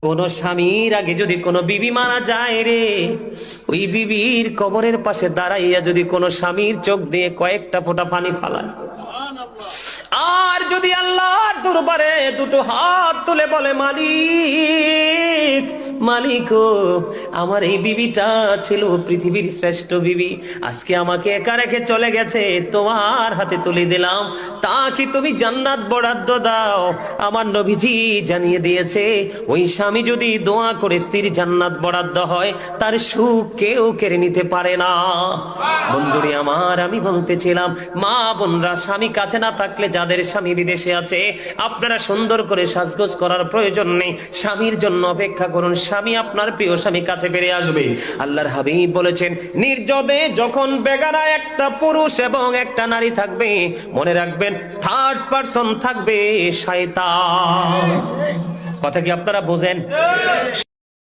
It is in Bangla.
কোন স্বামীর আগে যদি কোনো বিবি মারা যায় রে, ওই বিবির কবরের পাশে দাঁড়াইয়া যদি কোনো স্বামীর চোখ দিয়ে কয়েকটা ফোঁটা পানি ফালায়, আর যদি আল্লাহর দরবারে দুটো হাত তুলে বলে, মালিক মালিক ও, আমার এই বিবিটা ছিল পৃথিবীর শ্রেষ্ঠ বিবি, আজকে আমাকে একা রেখে চলে গেছে, তোমার হাতে তুলে দিলাম, তা কি তুমি জান্নাত বরাদ্দ দাও? আমার নবীজি জানিয়ে দিয়েছে, ওই স্বামী যদি দোয়া করে স্ত্রীর জান্নাত বরাদ্দ হয়, তার সুখ কেউ কেড়ে নিতে পারে না। বন্ধুরে আমার, আমি বলতেছিলাম, মা বোনরা, স্বামী কাছে না থাকলে, যাদের স্বামী বিদেশে আছে, আপনারা সুন্দর করে সাজগোজ করার প্রয়োজন নেই, স্বামীর জন্য অপেক্ষা করুন, স্বামী আপনার প্রিয় স্বামী কাছে ফিরে আসবে। আল্লাহর হাবিব বলেছেন, নির্জনে যখন বেগানা একটা পুরুষ এবং একটা নারী থাকবে, মনে রাখবেন থার্ড পারসন থাকবে শয়তান। কথা কি আপনারা বোঝেন?